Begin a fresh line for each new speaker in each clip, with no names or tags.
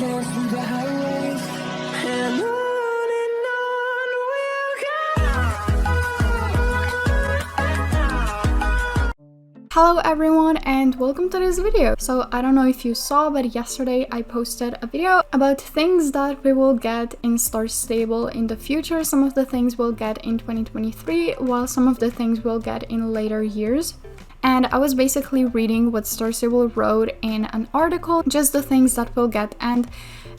dance through the highways, and on we'll go.
Hello everyone and welcome to this video. So I don't know if you saw, but yesterday I posted a video about things that we will get in Star Stable in the future. Some of the things we'll get in 2023, while some of the things we'll get in later years. And I was basically reading what Star Stable wrote in an article, just the things that we'll get. And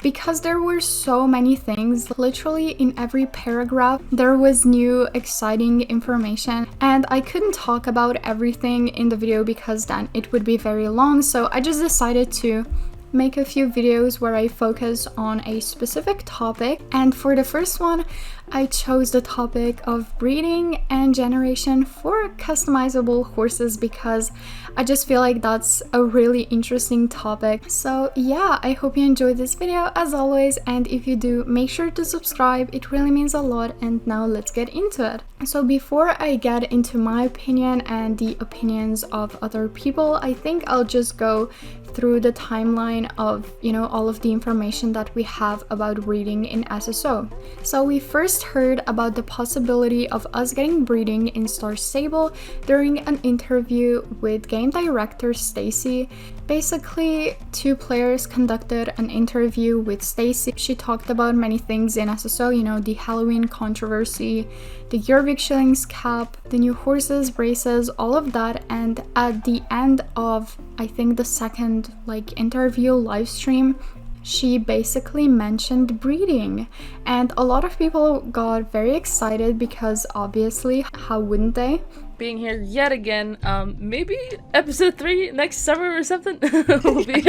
because there were so many things, literally in every paragraph, there was new exciting information. And I couldn't talk about everything in the video because then it would be very long. So I just decided to make a few videos where I focus on a specific topic. And for the first one, I chose the topic of breeding and generation for customizable horses because I just feel like that's a really interesting topic. So yeah, I hope you enjoyed this video as always, and if you do, make sure to subscribe, it really means a lot. And now let's get into it. So before I get into my opinion and the opinions of other people, I think I'll just go through the timeline of, all of the information that we have about breeding in SSO. So we first heard about the possibility of us getting breeding in Star Stable during an interview with game director Stacy. Basically, two players conducted an interview with Stacy. She talked about many things in SSO, the Halloween controversy, the Jorvik Shillings cap, the new horses, races, all of that. And at the end of, I think, the second interview live stream, she basically mentioned breeding, and a lot of people got very excited because obviously, how wouldn't they?
Being here yet again, maybe episode 3 next summer or something will be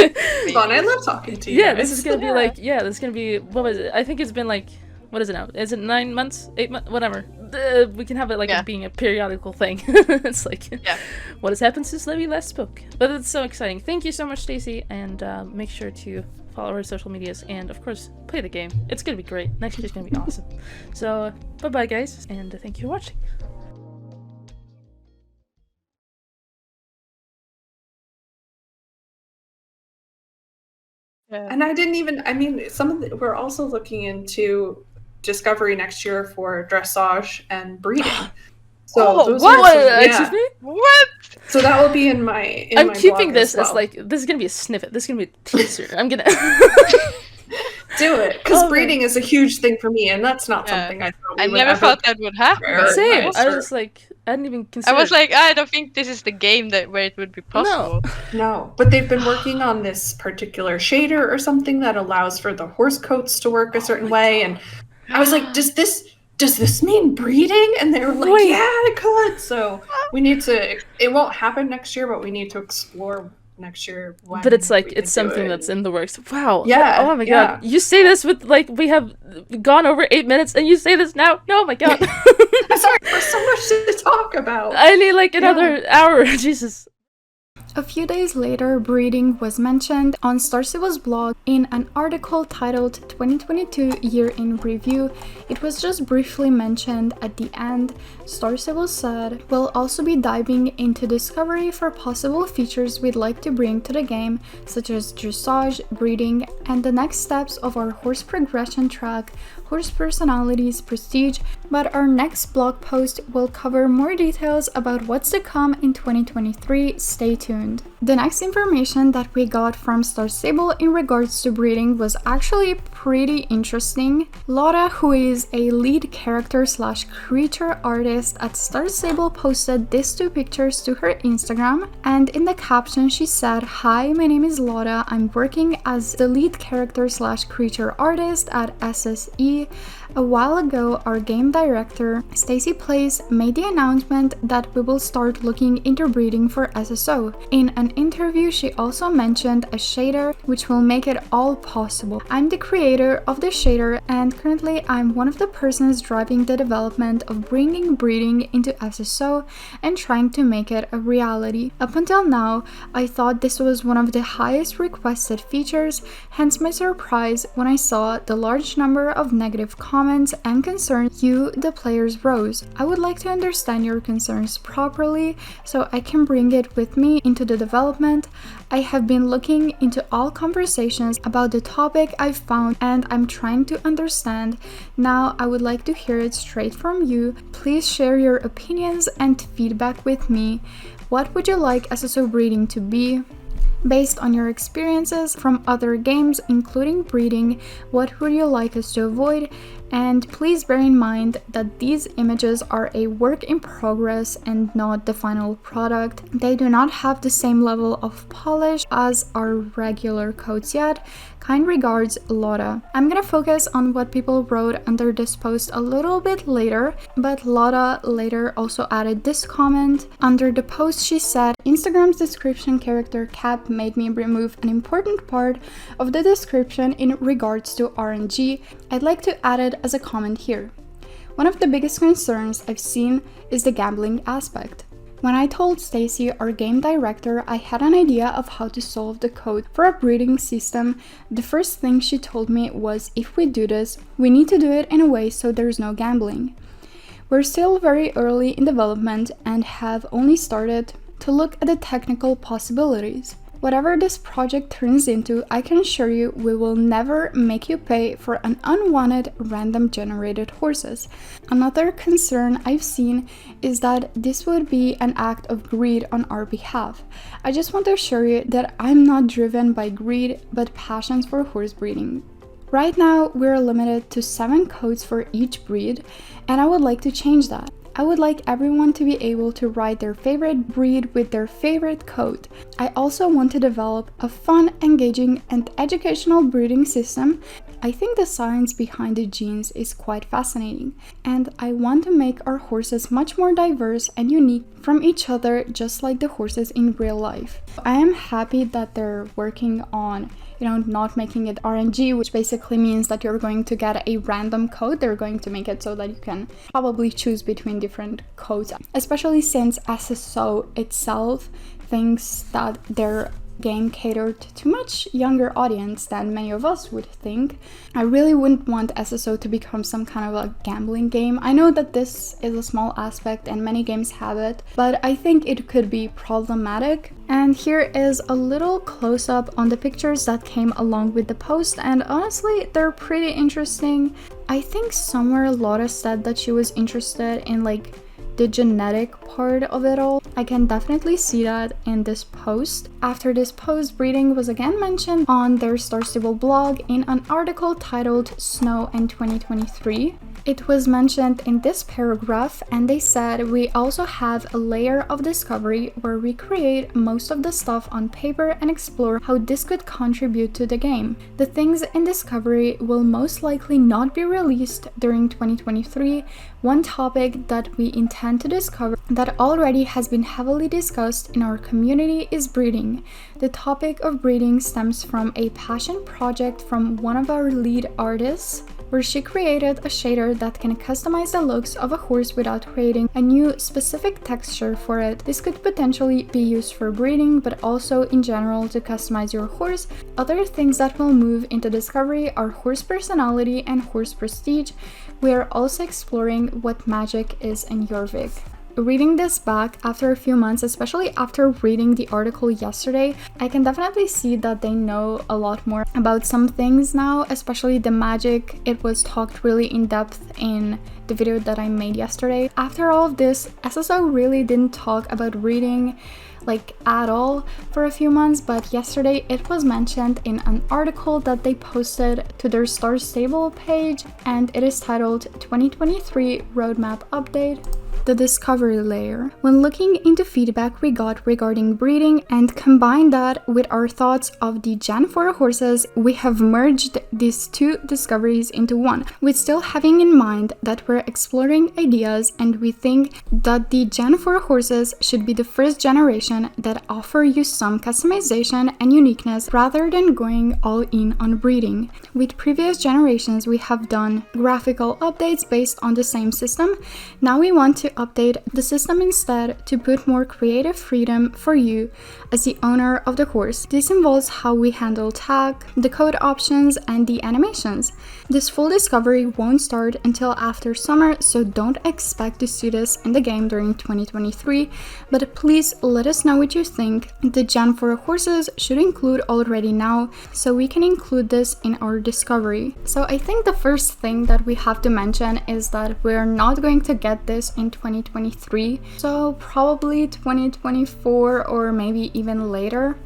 fun. I love talking to you.
Yeah,
guys.
this is gonna be this is gonna be, what was it? I think it's been what is it now? Is it 9 months? 8 months? Whatever. We can have it being a periodical thing. It's what has happened since Levi last spoke. But it's so exciting. Thank you so much, Stacy, and make sure to follow our social medias, and of course, play the game. It's gonna be great. Next year's gonna be awesome. So, bye-bye guys, and thank you for watching.
And we're also looking into discovery next year for dressage and breeding. So
Excuse me?
What?
So that will be in my
I'm
my
keeping
blog
this
as well.
as this is gonna be a snippet. This is gonna be a teaser. I'm gonna
do it, because breeding is a huge thing for me, and that's not something I thought
I never thought that would happen.
Same. I was I didn't even consider.
I was I don't think this is the game where it would be possible.
No, but they've been working on this particular shader or something that allows for the horse coats to work a certain way, and I was like, does this mean breeding? And they were like,
Wait.
yeah, it could. So we need to, it won't happen next year, but we need to explore next year.
But it's it's something that's in the works. Wow.
Yeah.
Oh my god. You say this with we have gone over 8 minutes and you say this now? No, my god.
I'm sorry, there's so much to talk about.
I need another hour. Jesus.
A few days later, breeding was mentioned on Star Stable's blog in an article titled 2022 Year in Review. It was just briefly mentioned at the end. Star Stable said, "We'll also be diving into discovery for possible features we'd like to bring to the game, such as dressage, breeding, and the next steps of our horse progression track, horse personalities, prestige, but our next blog post will cover more details about what's to come in 2023, stay tuned." The next information that we got from Star Stable in regards to breeding was actually pretty interesting. Laura, who is a lead character / creature artist at Star Stable, posted these two pictures to her Instagram, and in the caption she said, "Hi, my name is Laura. I'm working as the lead character / creature artist at SSE. A while ago, our game director, Stacy Place, made the announcement that we will start looking into breeding for SSO. In an interview, she also mentioned a shader which will make it all possible. I'm the creator of the shader, and currently I'm one of the persons driving the development of bringing breeding into SSO and trying to make it a reality. Up until now, I thought this was one of the highest requested features, hence my surprise when I saw the large number of negative comments comments and concerns you, the players, rose. I would like to understand your concerns properly so I can bring it with me into the development. I have been looking into all conversations about the topic I've found and I'm trying to understand. Now I would like to hear it straight from you. Please share your opinions and feedback with me. What would you like SSO breeding to be? Based on your experiences from other games, including breeding, what would you like us to avoid? And please bear in mind that these images are a work in progress and not the final product. They do not have the same level of polish as our regular codes yet. Kind regards, Lotta. I'm gonna focus on what people wrote under this post a little bit later, but Lotta later also added this comment. Under the post she said, Instagram's description character cap made me remove an important part of the description in regards to RNG. I'd like to add it as a comment here. One of the biggest concerns I've seen is the gambling aspect. When I told Stacy, our game director, I had an idea of how to solve the code for a breeding system, the first thing she told me was if we do this, we need to do it in a way so there's no gambling. We're still very early in development and have only started to look at the technical possibilities. Whatever this project turns into, I can assure you we will never make you pay for an unwanted random generated horses. Another concern I've seen is that this would be an act of greed on our behalf. I just want to assure you that I'm not driven by greed but passions for horse breeding. Right now we're limited to 7 codes for each breed and I would like to change that. I would like everyone to be able to ride their favorite breed with their favorite coat. I also want to develop a fun, engaging, and educational breeding system. I think the science behind the genes is quite fascinating, and I want to make our horses much more diverse and unique from each other, just like the horses in real life. I am happy that they're working on not making it RNG, which basically means that you're going to get a random code. They're going to make it so that you can probably choose between different codes, especially since SSO itself thinks that their game catered to much younger audience than many of us would think. I really wouldn't want SSO to become some kind of a gambling game. I know that this is a small aspect and many games have it, but I think it could be problematic. And here is a little close-up on the pictures that came along with the post, and honestly, they're pretty interesting. I think somewhere Lotta said that she was interested in the genetic part of it all. I can definitely see that in this post. After this post, breeding was again mentioned on their Star Stable blog in an article titled Snow and 2023. It was mentioned in this paragraph, and they said we also have a layer of discovery where we create most of the stuff on paper and explore how this could contribute to the game. The things in discovery will most likely not be released during 2023. One topic that we intend to discover that already has been heavily discussed in our community is breeding. The topic of breeding stems from a passion project from one of our lead artists, where she created a shader that can customize the looks of a horse without creating a new specific texture for it. This could potentially be used for breeding, but also in general to customize your horse. Other things that will move into discovery are horse personality and horse prestige. We are also exploring what magic is in Jorvik. Reading this back after a few months, especially after reading the article yesterday, I can definitely see that they know a lot more about some things now, especially the magic. It was talked really in depth in the video that I made yesterday. After all of this, SSO really didn't talk about reading at all for a few months, but yesterday it was mentioned in an article that they posted to their Star Stable page, and it is titled 2023 Roadmap Update. The discovery layer. When looking into feedback we got regarding breeding and combined that with our thoughts of the Gen 4 horses, we have merged these two discoveries into one, with still having in mind that we're exploring ideas, and we think that the Gen 4 horses should be the first generation that offer you some customization and uniqueness rather than going all in on breeding. With previous generations we have done graphical updates based on the same system. Now we want to update the system instead to put more creative freedom for you as the owner of the horse. This involves how we handle tag, the code options, and the animations. This full discovery won't start until after summer, so don't expect to see this in the game during 2023, but please let us know what you think. The Gen 4 horses should include already now, so we can include this in our discovery. So I think the first thing that we have to mention is that we're not going to get this in 2023, so probably 2024 or maybe even later.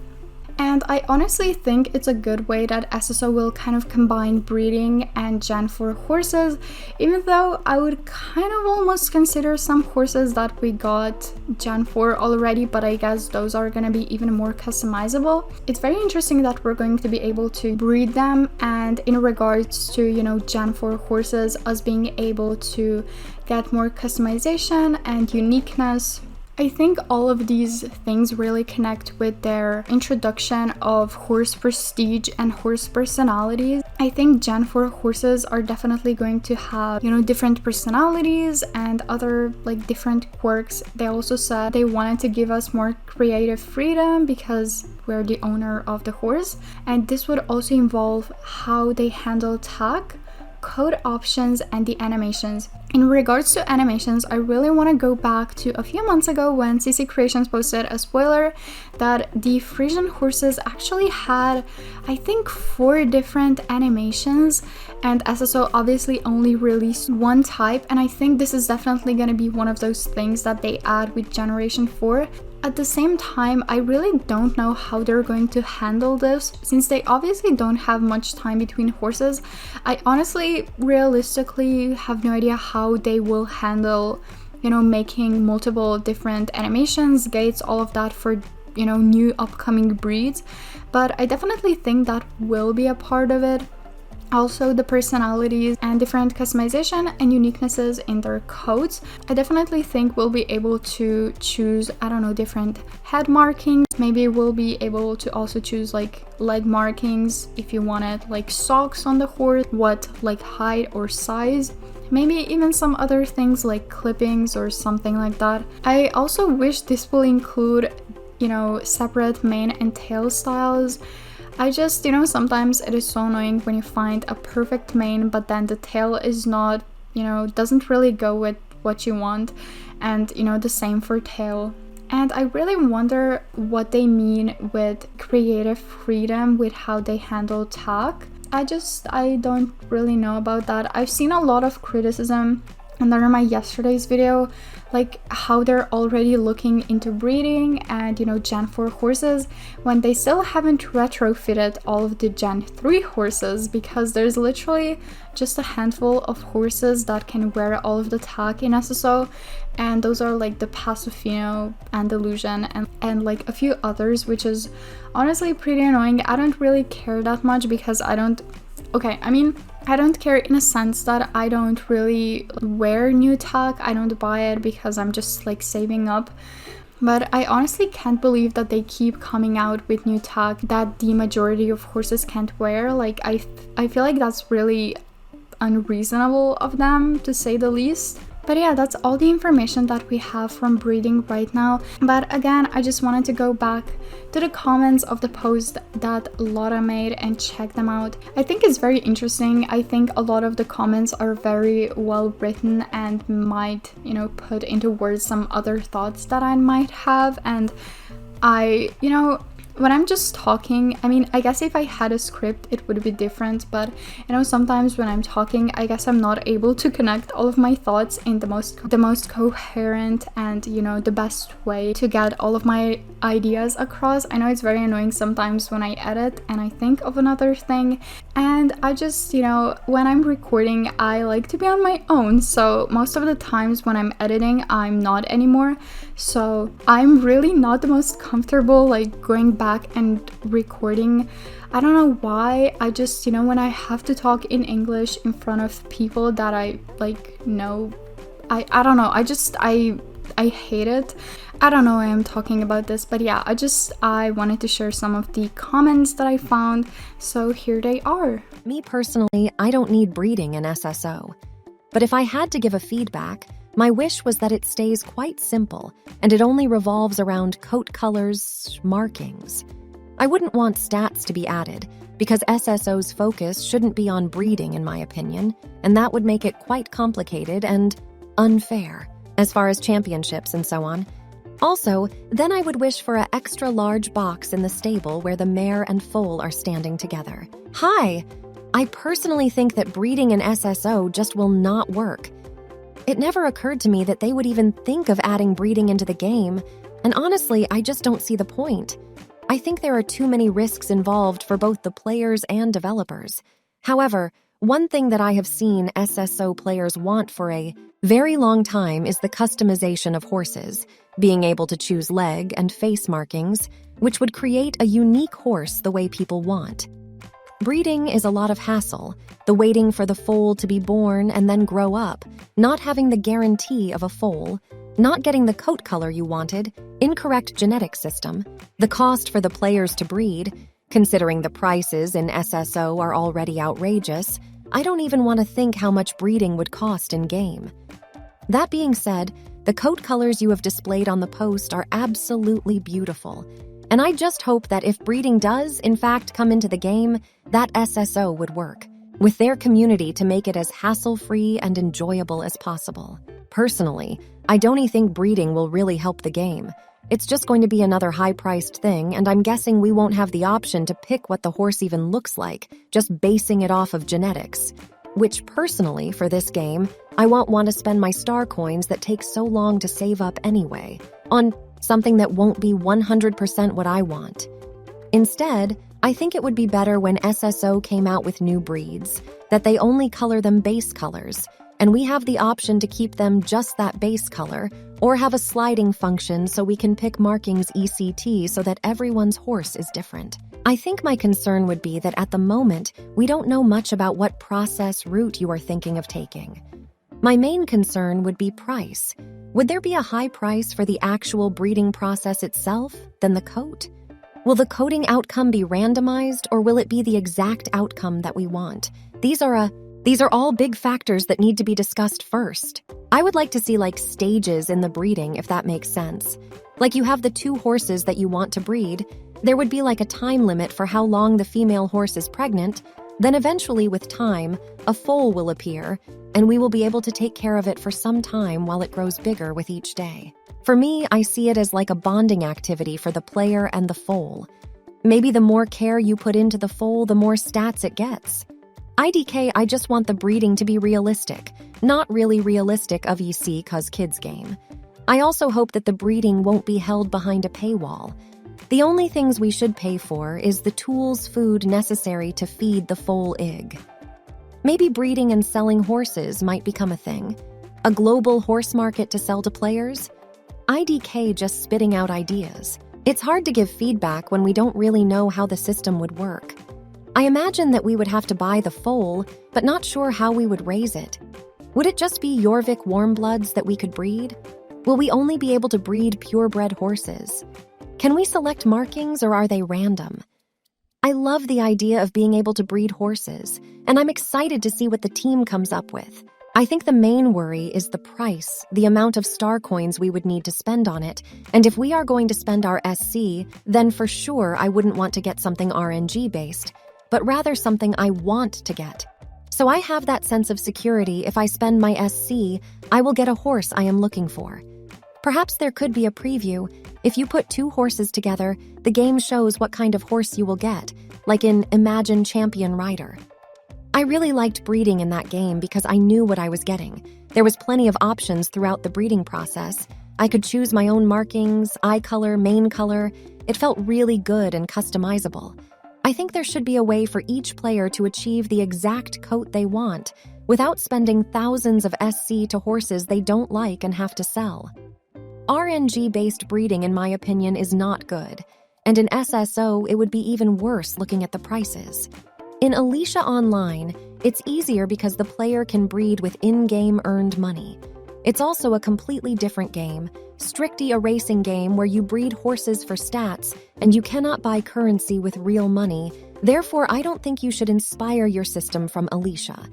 And I honestly think it's a good way that SSO will kind of combine breeding and Gen 4 horses, even though I would kind of almost consider some horses that we got Gen 4 already, but I guess those are gonna be even more customizable. It's very interesting that we're going to be able to breed them, and in regards to, you know, Gen 4 horses, us being able to get more customization and uniqueness. I think all of these things really connect with their introduction of horse prestige and horse personalities. I think Gen 4 horses are definitely going to have, you know, different personalities and other like different quirks. They also said they wanted to give us more creative freedom because we're the owner of the horse, and this would also involve how they handle tag, code options, and the animations. In regards to animations, I really want to go back to a few months ago when CC Creations posted a spoiler that the Frisian horses actually had, I think, 4 different animations, and SSO obviously only released one type, and I think this is definitely going to be one of those things that they add with Generation 4. At the same time, I really don't know how they're going to handle this, since they obviously don't have much time between horses. I honestly, realistically, have no idea how they will handle, you know, making multiple different animations, gates, all of that for, you know, new upcoming breeds. But I definitely think that will be a part of it. Also, the personalities and different customization and uniquenesses in their coats. I definitely think we'll be able to choose, I don't know, different head markings. Maybe we'll be able to also choose like leg markings if you wanted, like socks on the horse, what like height or size. Maybe even some other things like clippings or something like that. I also wish this will include, you know, separate mane and tail styles. I just, you know, sometimes it is so annoying when you find a perfect mane, but then the tail is not, you know, doesn't really go with what you want. And, you know, the same for tail. And I really wonder what they mean with creative freedom with how they handle tag. I don't really know about that. I've seen a lot of criticism under my yesterday's video, like how they're already looking into breeding and, you know, Gen 4 horses when they still haven't retrofitted all of the Gen 3 horses, because there's literally just a handful of horses that can wear all of the tag in SSO, and those are like the Pasofino and Illusion and like a few others, which is honestly pretty annoying. I don't really care that much because I don't care in a sense that I don't really wear new tag. I don't buy it because I'm just like saving up. But I honestly can't believe that they keep coming out with new tag that the majority of horses can't wear. Like I feel like that's really unreasonable of them, to say the least. But yeah, that's all the information that we have from breeding right now. But again, I just wanted to go back to the comments of the post that Lotta made and check them out. I think it's very interesting. I think a lot of the comments are very well written and might, you know, put into words some other thoughts that I might have. And you know, when I'm just talking, I mean, I guess if I had a script, it would be different, but, you know, sometimes when I'm talking, I guess I'm not able to connect all of my thoughts in the most coherent and, you know, the best way to get all of my ideas across. I know it's very annoying sometimes when I edit and I think of another thing, and I just, you know, when I'm recording, I like to be on my own, so most of the times when I'm editing, I'm not anymore. So I'm really not the most comfortable like going back and recording. I don't know why. I just, you know, when I have to talk in English in front of people that I like know, I don't know. I hate it. I don't know why I'm talking about this, but yeah, I wanted to share some of the comments that I found. So here they are.
Me personally, I don't need breeding in SSO. But if I had to give a feedback, My wish was that it stays quite simple, and it only revolves around coat colors, markings. I wouldn't want stats to be added, because SSO's focus shouldn't be on breeding, in my opinion, and that would make it quite complicated and unfair, as far as championships and so on. Also, then I would wish for an extra large box in the stable where the mare and foal are standing together. Hi! I personally think that breeding in SSO just will not work. It never occurred to me that they would even think of adding breeding into the game, and honestly, I just don't see the point. I think there are too many risks involved for both the players and developers. However, one thing that I have seen SSO players want for a very long time is the customization of horses, being able to choose leg and face markings, which would create a unique horse the way people want. Breeding is a lot of hassle, the waiting for the foal to be born and then grow up, not having the guarantee of a foal, not getting the coat color you wanted, incorrect genetic system, the cost for the players to breed. Considering the prices in SSO are already outrageous, I don't even want to think how much breeding would cost in-game. That being said, the coat colors you have displayed on the post are absolutely beautiful, and I just hope that if breeding does, in fact, come into the game, that SSO would work, with their community to make it as hassle-free and enjoyable as possible. Personally, I don't think breeding will really help the game. It's just going to be another high-priced thing, and I'm guessing we won't have the option to pick what the horse even looks like, just basing it off of genetics. Which, personally, for this game, I won't want to spend my star coins that take so long to save up anyway, on something that won't be 100% what I want. Instead, I think it would be better when SSO came out with new breeds, that they only color them base colors, and we have the option to keep them just that base color, or have a sliding function so we can pick markings ECT so that everyone's horse is different. I think my concern would be that at the moment, we don't know much about what process route you are thinking of taking. My main concern would be price. Would there be a high price for the actual breeding process itself than the coat? Will the coating outcome be randomized, or will it be the exact outcome that we want? These are all big factors that need to be discussed first. I would like to see stages in the breeding, if that makes sense. Like you have the 2 horses that you want to breed, there would be a time limit for how long the female horse is pregnant, then eventually with time, a foal will appear, and we will be able to take care of it for some time while it grows bigger with each day. For me, I see it as like a bonding activity for the player and the foal. Maybe the more care you put into the foal, the more stats it gets. IDK, I just want the breeding to be realistic, not really realistic of EC cause kids game. I also hope that the breeding won't be held behind a paywall. The only things we should pay for is the tools, food necessary to feed the foal egg. Maybe breeding and selling horses might become a thing. A global horse market to sell to players? IDK just spitting out ideas. It's hard to give feedback when we don't really know how the system would work. I imagine that we would have to buy the foal, but not sure how we would raise it. Would it just be Jorvik warmbloods that we could breed? Will we only be able to breed purebred horses? Can we select markings, or are they random? I love the idea of being able to breed horses, and I'm excited to see what the team comes up with. I think the main worry is the price, the amount of star coins we would need to spend on it, and if we are going to spend our SC, then for sure I wouldn't want to get something RNG-based, but rather something I want to get. So I have that sense of security. If I spend my SC, I will get a horse I am looking for. Perhaps there could be a preview. If you put 2 horses together, the game shows what kind of horse you will get, like in Imagine Champion Rider. I really liked breeding in that game because I knew what I was getting. There was plenty of options throughout the breeding process. I could choose my own markings, eye color, mane color. It felt really good and customizable. I think there should be a way for each player to achieve the exact coat they want without spending thousands of SC to horses they don't like and have to sell. RNG-based breeding, in my opinion, is not good, and in SSO, it would be even worse looking at the prices. In Alicia Online, it's easier because the player can breed with in-game earned money. It's also a completely different game, strictly a racing game where you breed horses for stats and you cannot buy currency with real money. Therefore, I don't think you should inspire your system from Alicia.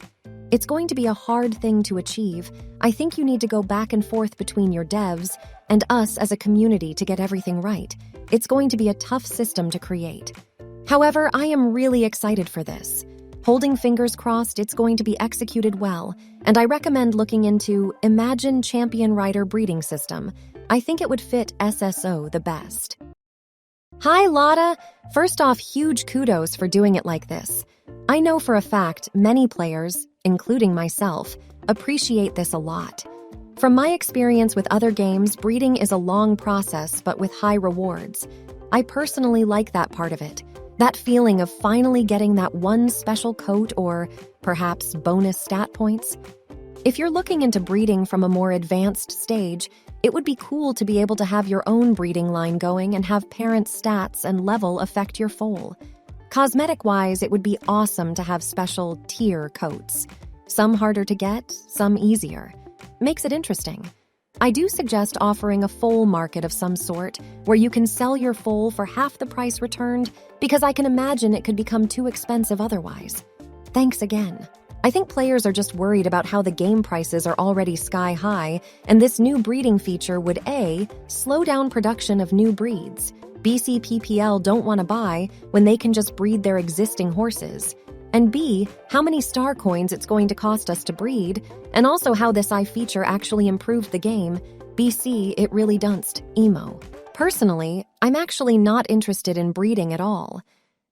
It's going to be a hard thing to achieve. I think you need to go back and forth between your devs and us as a community to get everything right. It's going to be a tough system to create. However, I am really excited for this. Holding fingers crossed, it's going to be executed well, and I recommend looking into Imagine Champion Rider breeding system. I think it would fit SSO the best. Hi, Lotta! First off, huge kudos for doing it like this. I know for a fact many players, including myself, appreciate this a lot. From my experience with other games, breeding is a long process but with high rewards. I personally like that part of it. That feeling of finally getting that one special coat or perhaps bonus stat points. If you're looking into breeding from a more advanced stage, it would be cool to be able to have your own breeding line going and have parents' stats and level affect your foal. Cosmetic-wise, it would be awesome to have special tier coats. Some harder to get, some easier. Makes it interesting. I do suggest offering a foal market of some sort, where you can sell your foal for half the price returned, because I can imagine it could become too expensive otherwise. Thanks again. I think players are just worried about how the game prices are already sky high, and this new breeding feature would A, slow down production of new breeds. BCPPL don't want to buy when they can just breed their existing horses. And B, how many star coins it's going to cost us to breed, and also how this feature actually improved the game. BC, it really dunced. Emo. Personally, I'm actually not interested in breeding at all.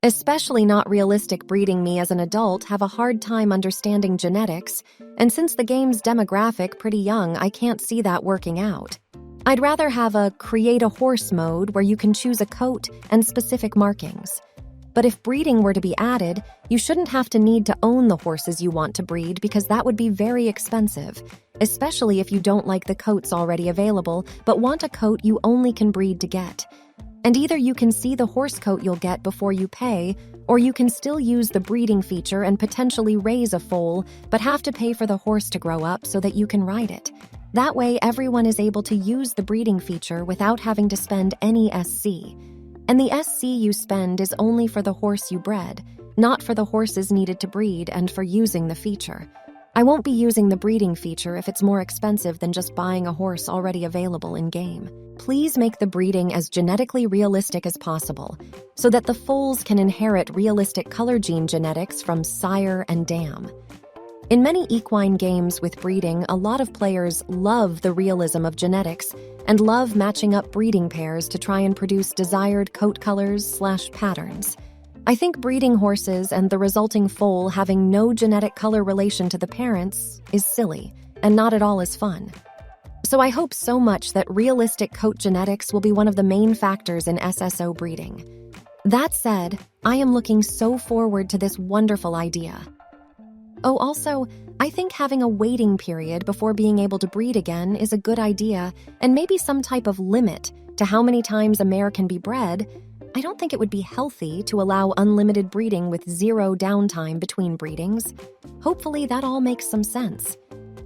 Especially not realistic breeding. Me as an adult have a hard time understanding genetics, and since the game's demographic pretty young, I can't see that working out. I'd rather have a create a horse mode where you can choose a coat and specific markings. But if breeding were to be added, you shouldn't have to need to own the horses you want to breed because that would be very expensive, especially if you don't like the coats already available but want a coat you only can breed to get. And either you can see the horse coat you'll get before you pay, or you can still use the breeding feature and potentially raise a foal but have to pay for the horse to grow up so that you can ride it. That way everyone is able to use the breeding feature without having to spend any SC. And the SC you spend is only for the horse you bred, not for the horses needed to breed and for using the feature. I won't be using the breeding feature if it's more expensive than just buying a horse already available in-game. Please make the breeding as genetically realistic as possible, so that the foals can inherit realistic color gene genetics from sire and dam. In many equine games with breeding, a lot of players love the realism of genetics and love matching up breeding pairs to try and produce desired coat colors/patterns. I think breeding horses and the resulting foal having no genetic color relation to the parents is silly and not at all as fun. So I hope so much that realistic coat genetics will be one of the main factors in SSO breeding. That said, I am looking so forward to this wonderful idea. Oh, also, I think having a waiting period before being able to breed again is a good idea, and maybe some type of limit to how many times a mare can be bred. I don't think it would be healthy to allow unlimited breeding with zero downtime between breedings. Hopefully that all makes some sense.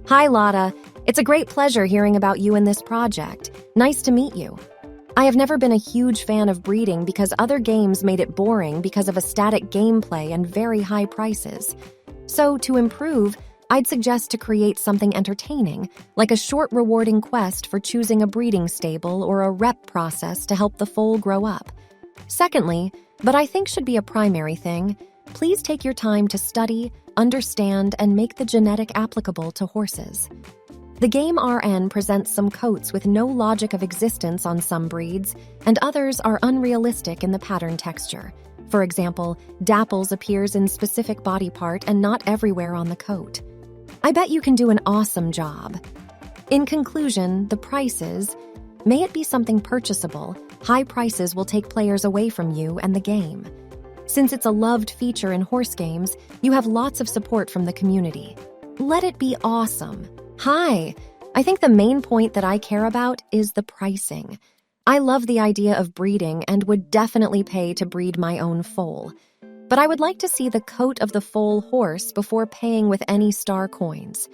Hi, Lotta. It's a great pleasure hearing about you and this project. Nice to meet you. I have never been a huge fan of breeding because other games made it boring because of a static gameplay and very high prices. So, to improve, I'd suggest to create something entertaining, like a short rewarding quest for choosing a breeding stable or a rep process to help the foal grow up. Secondly, but I think should be a primary thing, please take your time to study, understand, and make the genetic applicable to horses. The game RN presents some coats with no logic of existence on some breeds, and others are unrealistic in the pattern texture. For example, Dapples appears in specific body part and not everywhere on the coat. I bet you can do an awesome job. In conclusion, the prices, may it be something purchasable, high prices will take players away from you and the game. Since it's a loved feature in horse games, you have lots of support from the community. Let it be awesome. Hi! I think the main point that I care about is the pricing. I love the idea of breeding and would definitely pay to breed my own foal. But I would like to see the coat of the foal horse before paying with any star coins.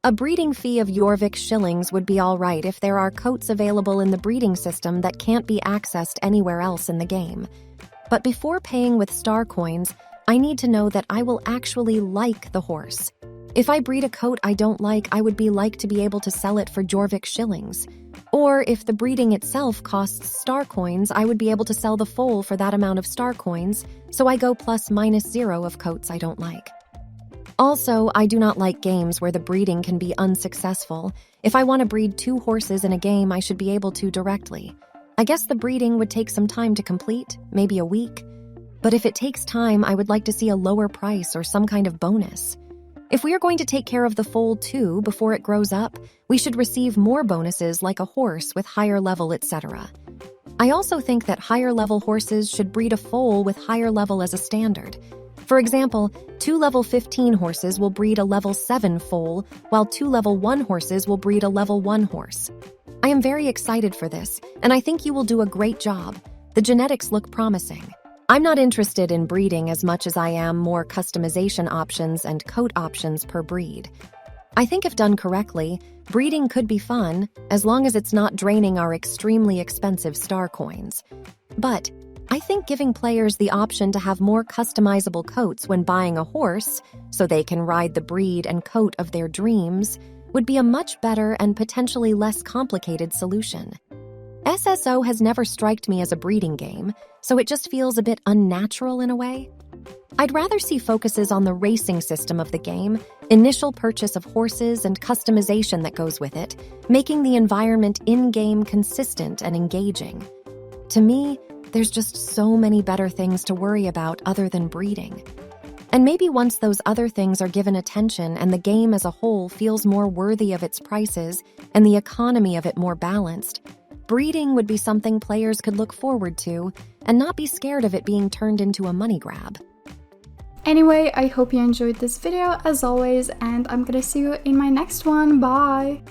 A breeding fee of Jorvik shillings would be all right if there are coats available in the breeding system that can't be accessed anywhere else in the game. But before paying with star coins, I need to know that I will actually like the horse. If I breed a coat I don't like, I would be like to be able to sell it for Jorvik shillings. Or if the breeding itself costs star coins, I would be able to sell the foal for that amount of star coins, so I go +/0 of coats I don't like. Also, I do not like games where the breeding can be unsuccessful. If I want to breed 2 horses in a game, I should be able to directly. I guess the breeding would take some time to complete, maybe a week. But if it takes time, I would like to see a lower price or some kind of bonus. If we are going to take care of the foal too before it grows up, we should receive more bonuses like a horse with higher level, etc. I also think that higher level horses should breed a foal with higher level as a standard. For example, 2 level 15 horses will breed a level 7 foal, while 2 level 1 horses will breed a level 1 horse. I am very excited for this, and I think you will do a great job. The genetics look promising. I'm not interested in breeding as much as I am more customization options and coat options per breed. I think if done correctly, breeding could be fun, as long as it's not draining our extremely expensive star coins. But I think giving players the option to have more customizable coats when buying a horse, so they can ride the breed and coat of their dreams, would be a much better and potentially less complicated solution. SSO has never striked me as a breeding game, so it just feels a bit unnatural in a way. I'd rather see focuses on the racing system of the game, initial purchase of horses, and customization that goes with it, making the environment in-game consistent and engaging. To me, there's just so many better things to worry about other than breeding. And maybe once those other things are given attention and the game as a whole feels more worthy of its prices and the economy of it more balanced, breeding would be something players could look forward to and not be scared of it being turned into a money grab.
Anyway, I hope you enjoyed this video as always, and I'm gonna see you in my next one. Bye!